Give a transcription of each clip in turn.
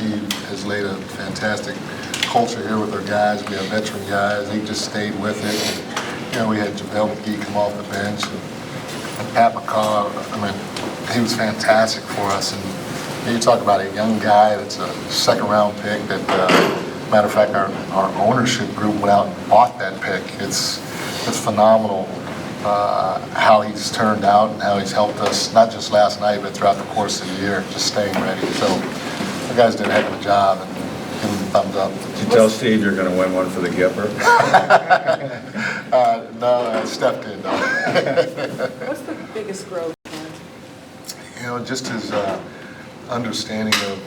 Steve has laid a fantastic culture here with our guys. We have veteran guys. He just stayed with it. And, we had JaVale come off the bench. And Pat McCaw, he was fantastic for us. And you talk about a young guy that's a second-round pick that, matter of fact, our ownership group went out and bought that pick. It's phenomenal how he's turned out and how he's helped us, not just last night, but throughout the course of the year, just staying ready. So the guys did a heck of a job, and give him a thumbs up. Did you tell Steve you're going to win one for the Gipper? No, Steph did, though. What's the biggest growth? Just his understanding of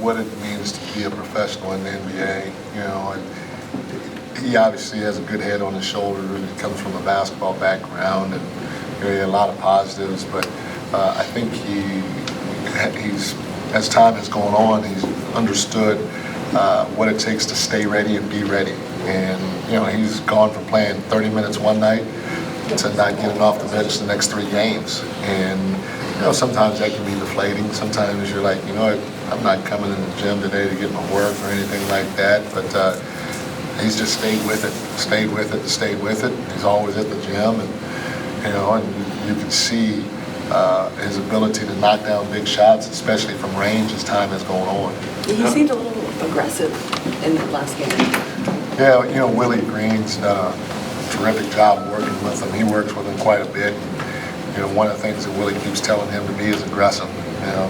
what it means to be a professional in the NBA, and he obviously has a good head on his shoulders. He comes from a basketball background, and he had a lot of positives, but I think he's, as time has gone on, he's understood what it takes to stay ready and be ready. And, he's gone from playing 30 minutes one night to not getting off the bench the next 3 games. And, sometimes that can be deflating. Sometimes you're like, I'm not coming in the gym today to get my work or anything like that. But he's just stayed with it. He's always at the gym. And you can see his ability to knock down big shots, especially from range, as time has gone on. He seemed a little aggressive in the last game. Yeah, Willie Green's done a terrific job working with him. He works with him quite a bit. One of the things that Willie keeps telling him to be is aggressive,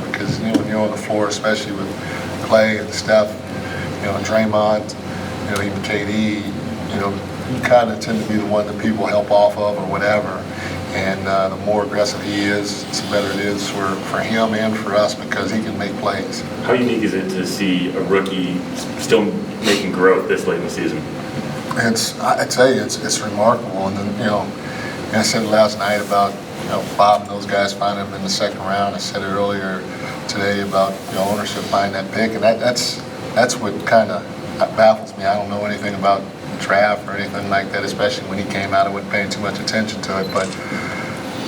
because, when you're on the floor, especially with Clay and Steph, Draymond, even KD, you kind of tend to be the one that people help off of or whatever. And the more aggressive he is, the better it is for him and for us, because he can make plays. How unique is it to see a rookie still making growth this late in the season? I tell you, it's remarkable. And then, I said last night about, Bob and those guys finding him in the second round. I said it earlier today about, ownership buying that pick. And that's what kind of baffles me. I don't know anything about the draft or anything like that, especially when he came out. I wasn't paying too much attention to it. But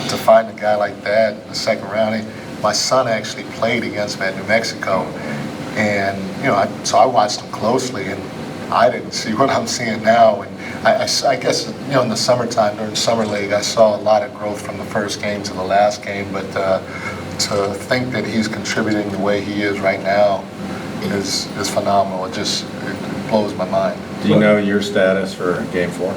to find a guy like that in the second round, my son actually played against him at New Mexico. And, so I watched him closely, and I didn't see what I'm seeing now. And I guess, in the summertime, during Summer League, I saw a lot of growth from the first game to the last game. But to think that he's contributing the way he is right now is phenomenal. It blows my mind. Do you know your status for Game 4?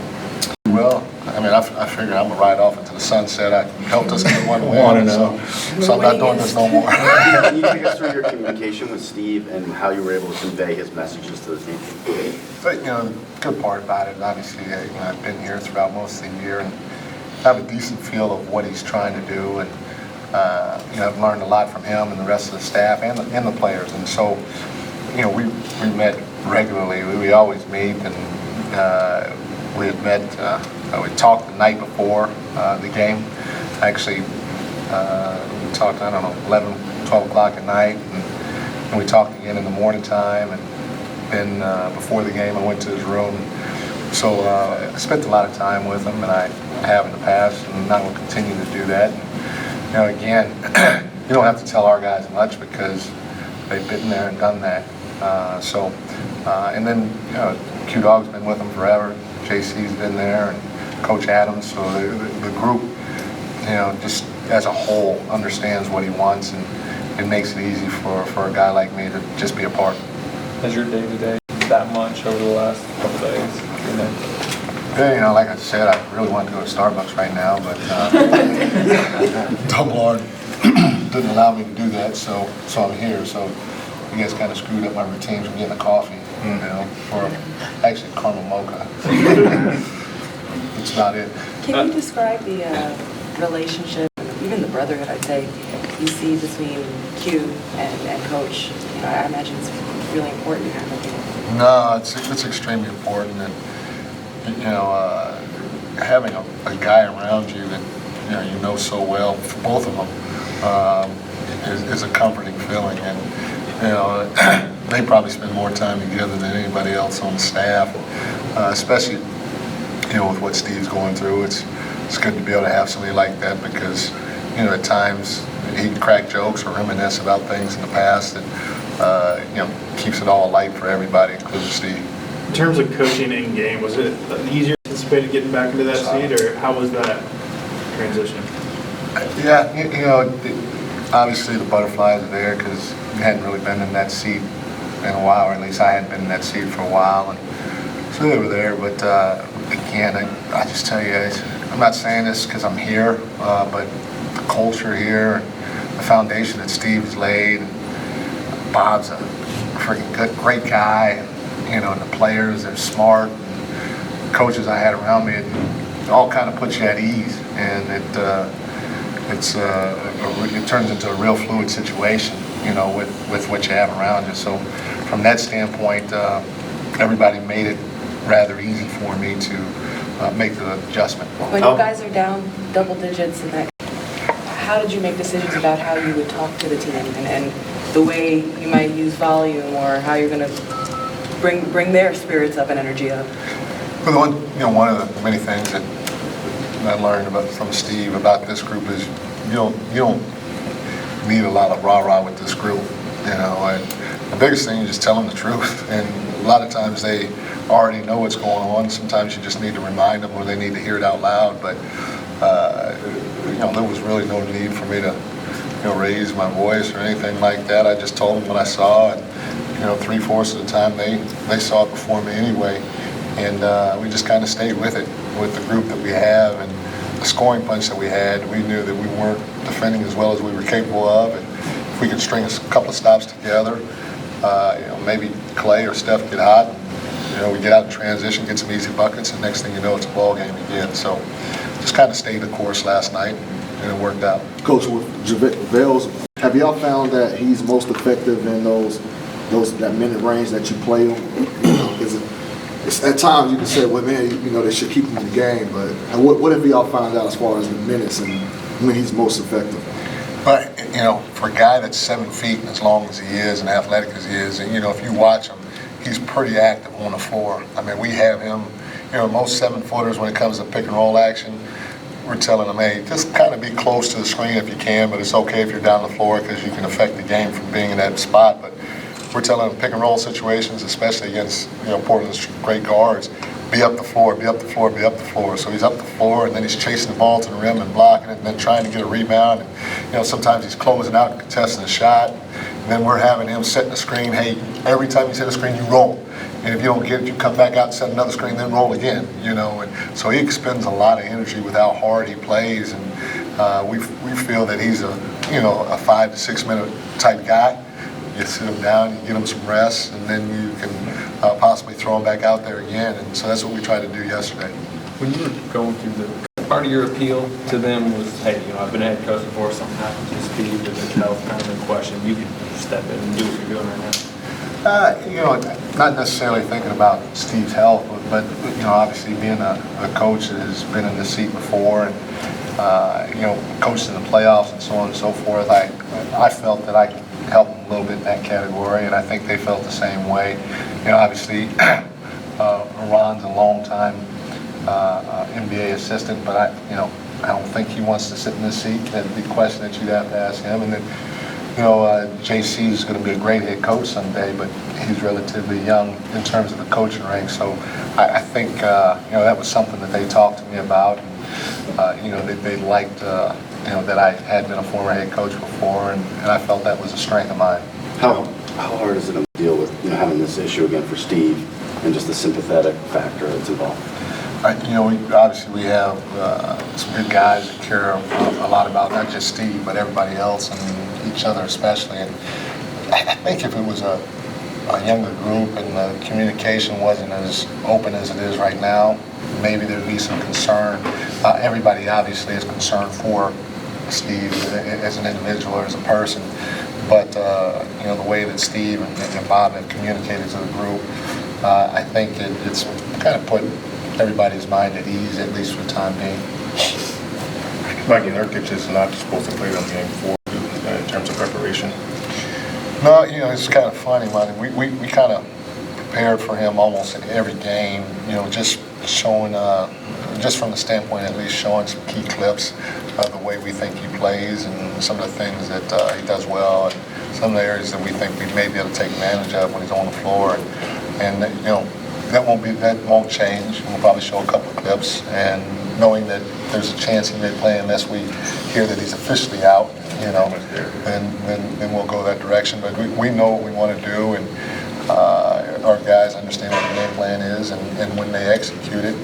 Well, I figure I'm going to ride off into the sunset. I helped us get one win, so I'm not doing this no more. Can you take us through your communication with Steve and how you were able to convey his messages to the team? But, the good part about it, obviously, I've been here throughout most of the year and have a decent feel of what he's trying to do. And, I've learned a lot from him and the rest of the staff and the players. And so, we met regularly. We always meet, and we had met, we talked the night before the game. Actually, we talked, 11, 12 o'clock at night, and we talked again in the morning time, and then before the game I went to his room. So I spent a lot of time with him, and I have in the past, and I will continue to do that. And, again, you don't have to tell our guys much because they've been there and done that. And then, Q-Dog's been with them forever. JC's been there, and Coach Adams. So the group, just as a whole understands what he wants, and it makes it easy for a guy like me to just be a part. Has your day-to-day that much over the last couple days? Yeah, like I said, I really want to go to Starbucks right now, but Double R didn't allow me to do that, so I'm here. So you guys kind of screwed up my routine from getting a coffee, for actually caramel mocha. That's about it. Can you describe the relationship, even the brotherhood, I'd say, you see between Q and Coach? I imagine it's really important to have. No, it's extremely important, and having a guy around you that you know so well, for both of them, is a comforting feeling. And they probably spend more time together than anybody else on the staff, especially with what Steve's going through. It's good to be able to have somebody like that, because at times he can crack jokes or reminisce about things in the past that keeps it all light for everybody, including Steve. In terms of coaching in game, was it easier anticipated getting back into that seat, or how was that transition? Yeah, obviously the butterflies are there because we hadn't really been in that seat in a while, or at least I hadn't been in that seat for a while, and so they were there. But again, I just tell you, I'm not saying this because I'm here, but the culture here, the foundation that Steve's laid, Bob's a freaking great guy, and the players are smart, and the coaches I had around me, it all kind of puts you at ease, and it turns into a real fluid situation, with what you have around you. So from that standpoint, everybody made it rather easy for me to make the adjustment. When you guys are down double digits, how did you make decisions about how you would talk to the team and the way you might use volume, or how you're going to bring their spirits up and energy up? Well, one of the many things that I learned from Steve about this group is you don't need a lot of rah-rah with this group. And the biggest thing is just tell them the truth. And a lot of times they already know what's going on. Sometimes you just need to remind them, or they need to hear it out loud. But there was really no need for me to raise my voice or anything like that. I just told them what I saw, and 3/4 of the time they saw it before me anyway. And we just kind of stayed with it, with the group that we have and the scoring punch that we had. We knew that we weren't defending as well as we were capable of, and if we could string a couple of stops together, maybe Clay or Steph get hot, we get out in transition, get some easy buckets, and next thing you know, it's a ball game again. So just kind of stayed the course last night, and it worked out. Coach, with JaVale, have y'all found that he's most effective in that minute range that you play him? It's, at times you can say, well, man, they should keep him in the game, but what have y'all found out as far as the minutes and when he's most effective? But, for a guy that's 7 feet as long as he is and athletic as he is, and, if you watch him, he's pretty active on the floor. I mean, we have him, most 7-footers when it comes to pick and roll action, we're telling them, hey, just kind of be close to the screen if you can, but it's okay if you're down the floor because you can affect the game from being in that spot. But we're telling them pick and roll situations, especially against Portland's great guards, be up the floor, be up the floor, be up the floor. So he's up the floor, and then he's chasing the ball to the rim and blocking it, and then trying to get a rebound. And, sometimes he's closing out and contesting a shot. And then we're having him setting the screen. Hey, every time you set a screen, you roll. And if you don't get it, you come back out and set another screen, then roll again. And so he expends a lot of energy with how hard he plays. And we feel that he's a 5 to 6 minute type guy. You sit him down, you get him some rest, and then you can possibly throw him back out there again. And so that's what we tried to do yesterday. When you were going through part of your appeal to them was, hey, I've been a head coach before, something happens to Steve with his health kind of a question, you can step in and do what you're doing right now? Not necessarily thinking about Steve's health, but obviously being a coach that has been in this seat before, and coached in the playoffs and so on and so forth, I felt that I could help them a little bit in that category, and I think they felt the same way. Obviously, Ron's a long time NBA assistant, but I don't think he wants to sit in this seat. That'd be a question that you'd have to ask him. And then, JC is going to be a great head coach someday, but he's relatively young in terms of the coaching ranks. So I think that was something that they talked to me about. And, they liked that I had been a former head coach before, and I felt that was a strength of mine. How hard is it to deal with having this issue again for Steve and just the sympathetic factor that's involved? Obviously we have some good guys that care a lot about not just Steve, but everybody else and each other especially. And I think if it was a younger group and the communication wasn't as open as it is right now, maybe there'd be some concern. Everybody obviously is concerned for Steve as an individual or as a person, but the way that Steve and Bob have communicated to the group, I think it's kind of put everybody's mind at ease, at least for the time being. Mikey Nurkic is not supposed to play on game 4 in terms of preparation. No, it's kind of funny, man. We kind of prepared for him almost in every game, just showing, just from the standpoint at least, showing some key clips of the way we think he plays and some of the things that he does well. And some of the areas that we think we may be able to take advantage of when he's on the floor. And you know, that won't change. We'll probably show a couple of clips, and knowing that there's a chance he may play unless we hear that he's officially out, you know, then we'll go that direction. But we know what we want to do, and our guys understand what the game plan is, and when they execute it,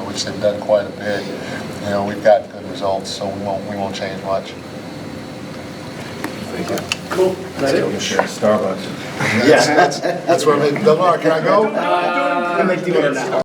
which they've done quite a bit, you know, we've got good results, so we won't change much. Thank you. Cool. Still gonna share Starbucks. That's where I make the mark. Can I go? I make the order now.